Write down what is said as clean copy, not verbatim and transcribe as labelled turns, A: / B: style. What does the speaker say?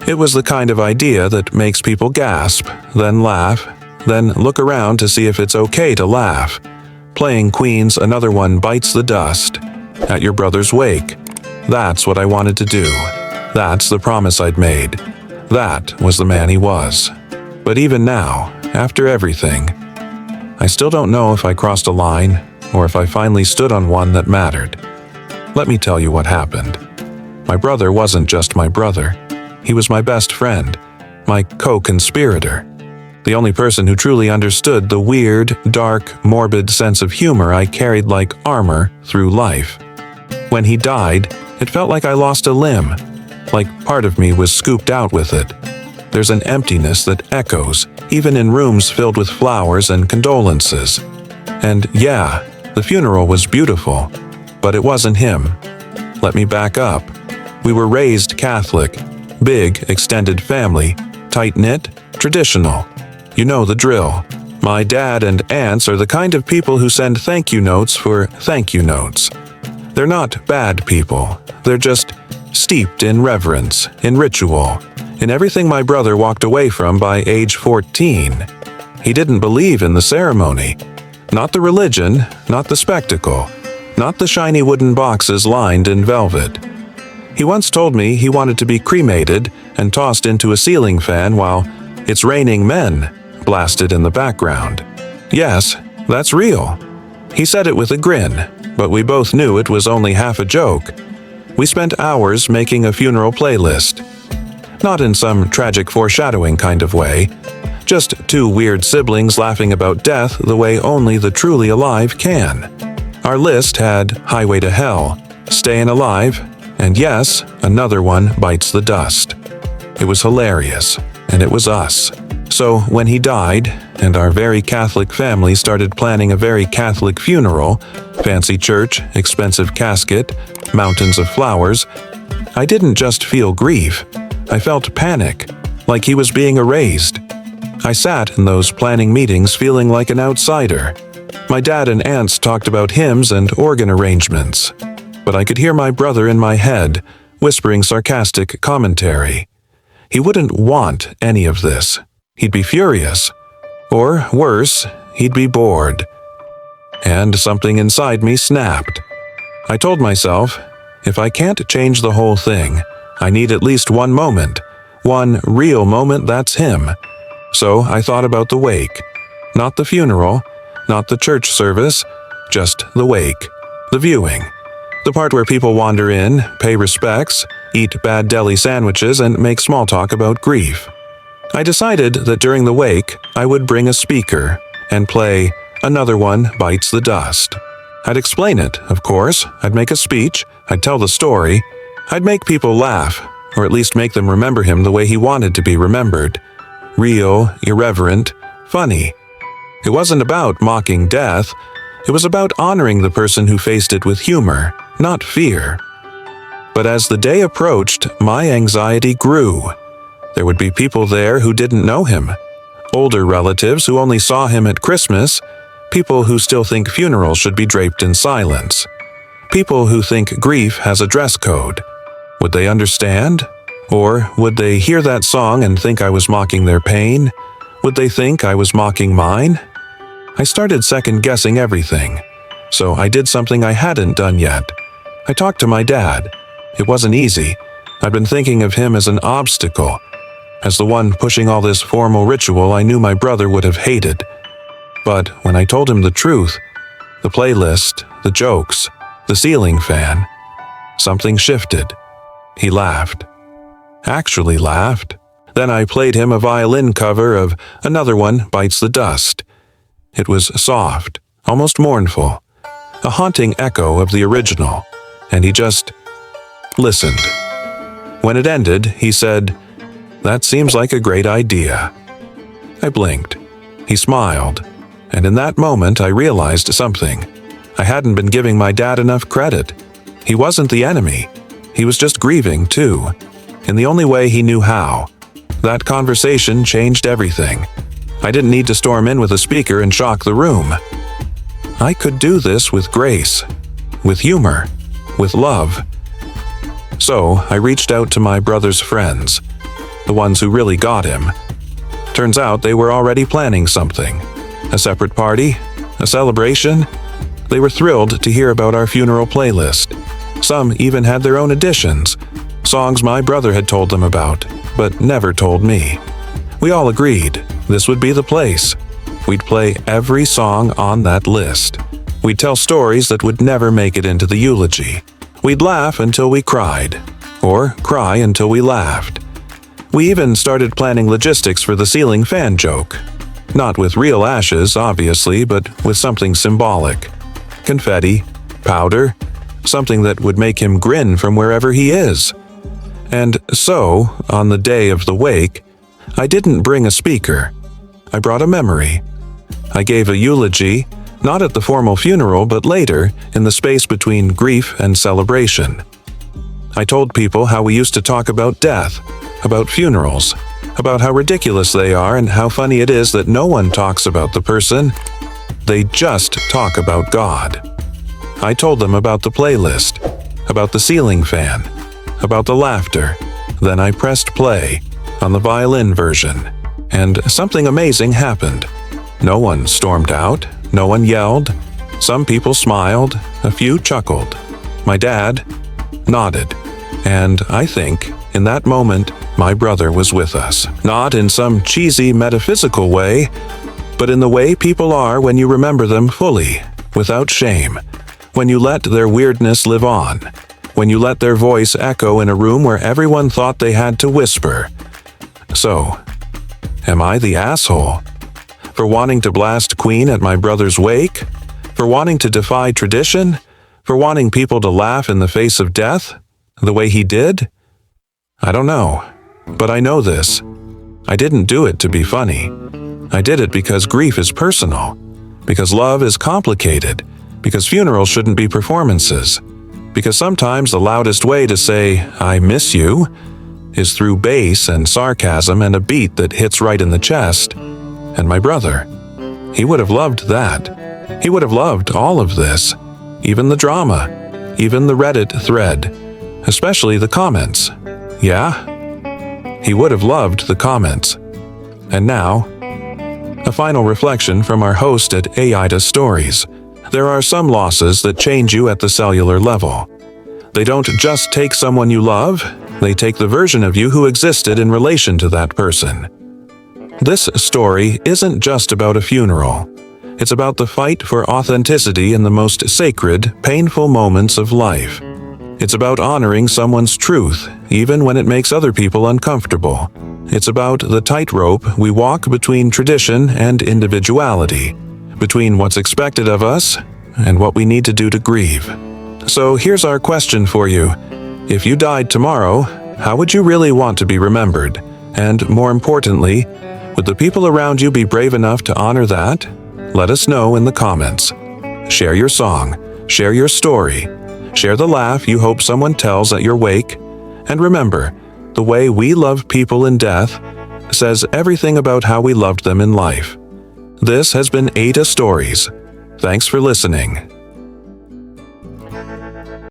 A: It was the kind of idea that makes people gasp, then laugh, then look around to see if it's okay to laugh. Playing Queen's Another One Bites the Dust at your brother's wake. That's what I wanted to do. That's the promise I'd made. That was the man he was. But even now, after everything, I still don't know if I crossed a line or if I finally stood on one that mattered. Let me tell you what happened. My brother wasn't just my brother. He was my best friend, my co-conspirator, the only person who truly understood the weird, dark, morbid sense of humor I carried like armor through life. When he died, it felt like I lost a limb, like part of me was scooped out with it. There's an emptiness that echoes, even in rooms filled with flowers and condolences. And yeah, the funeral was beautiful, but it wasn't him. Let me back up. We were raised Catholic, big, extended family, tight-knit, traditional. You know the drill. My dad and aunts are the kind of people who send thank you notes for thank you notes. They're not bad people. They're just steeped in reverence, in ritual, in everything my brother walked away from by age 14. He didn't believe in the ceremony. Not the religion, not the spectacle, not the shiny wooden boxes lined in velvet. He once told me he wanted to be cremated and tossed into a ceiling fan while It's Raining Men blasted in the background. Yes, that's real. He said it with a grin, but we both knew it was only half a joke. We spent hours making a funeral playlist. Not in some tragic foreshadowing kind of way, just two weird siblings laughing about death the way only the truly alive can. Our list had Highway to Hell, Stayin' Alive, and yes, Another One Bites the Dust. It was hilarious, and it was us. So when he died, and our very Catholic family started planning a very Catholic funeral, fancy church, expensive casket, mountains of flowers, I didn't just feel grief. I felt panic, like he was being erased. I sat in those planning meetings feeling like an outsider. My dad and aunts talked about hymns and organ arrangements, but I could hear my brother in my head, whispering sarcastic commentary. He wouldn't want any of this. He'd be furious. Or, worse, he'd be bored. And something inside me snapped. I told myself, if I can't change the whole thing, I need at least one moment, one real moment that's him. So I thought about the wake. Not the funeral, not the church service, just the wake, the viewing. The part where people wander in, pay respects, eat bad deli sandwiches, and make small talk about grief. I decided that during the wake, I would bring a speaker and play Another One Bites the Dust. I'd explain it, of course. I'd make a speech. I'd tell the story. I'd make people laugh, or at least make them remember him the way he wanted to be remembered. Real, irreverent, funny. It wasn't about mocking death. It was about honoring the person who faced it with humor, not fear. But as the day approached, my anxiety grew. There would be people there who didn't know him. Older relatives who only saw him at Christmas. People who still think funerals should be draped in silence. People who think grief has a dress code. Would they understand? Or would they hear that song and think I was mocking their pain? Would they think I was mocking mine? I started second-guessing everything. So I did something I hadn't done yet. I talked to my dad. It wasn't easy. I'd been thinking of him as an obstacle, as the one pushing all this formal ritual I knew my brother would have hated. But when I told him the truth, the playlist, the jokes, the ceiling fan, something shifted. He laughed. Actually laughed. Then I played him a violin cover of Another One Bites the Dust. It was soft, almost mournful, a haunting echo of the original, and he just listened. When it ended, he said, "That seems like a great idea." I blinked. He smiled, and in that moment I realized something. I hadn't been giving my dad enough credit. He wasn't the enemy. He was just grieving, too, in the only way he knew how. That conversation changed everything. I didn't need to storm in with a speaker and shock the room. I could do this with grace, with humor, with love. So I reached out to my brother's friends. the ones who really got him. Turns out they were already planning something. A separate party? A celebration? They were thrilled to hear about our funeral playlist. Some even had their own additions, songs my brother had told them about, but never told me. We all agreed this would be the place. We'd play every song on that list. We'd tell stories that would never make it into the eulogy. We'd laugh until we cried, or cry until we laughed. We even started planning logistics for the ceiling fan joke. Not with real ashes, obviously, but with something symbolic. Confetti, powder, something that would make him grin from wherever he is. And so, on the day of the wake, I didn't bring a speaker. I brought a memory. I gave a eulogy, not at the formal funeral, but later, in the space between grief and celebration. I told people how we used to talk about death, about funerals, about how ridiculous they are and how funny it is that no one talks about the person. They just talk about God. I told them about the playlist, about the ceiling fan, about the laughter. Then I pressed play on the violin version, and something amazing happened. No one stormed out, no one yelled. Some people smiled, a few chuckled. My dad nodded, and I think, in that moment, my brother was with us. Not in some cheesy metaphysical way, but in the way people are when you remember them fully, without shame, when you let their weirdness live on, when you let their voice echo in a room where everyone thought they had to whisper. So, am I the asshole? For wanting to blast Queen at my brother's wake? For wanting to defy tradition? For wanting people to laugh in the face of death, the way he did? I don't know, but I know this. I didn't do it to be funny. I did it because grief is personal, because love is complicated, because funerals shouldn't be performances, because sometimes the loudest way to say, "I miss you," is through bass and sarcasm and a beat that hits right in the chest. And my brother, he would have loved that. He would have loved all of this, even the drama, even the Reddit thread, especially the comments. Yeah? He would have loved the comments. And now, a final reflection from our host at AITA Stories. There are some losses that change you at the cellular level. They don't just take someone you love, they take the version of you who existed in relation to that person. This story isn't just about a funeral. It's about the fight for authenticity in the most sacred, painful moments of life. It's about honoring someone's truth, even when it makes other people uncomfortable. It's about the tightrope we walk between tradition and individuality, between what's expected of us and what we need to do to grieve. So here's our question for you. If you died tomorrow, how would you really want to be remembered? And more importantly, would the people around you be brave enough to honor that? Let us know in the comments. Share your song, share your story, share the laugh you hope someone tells at your wake, and remember, the way we love people in death says everything about how we loved them in life. This has been AITA Stories. Thanks for listening.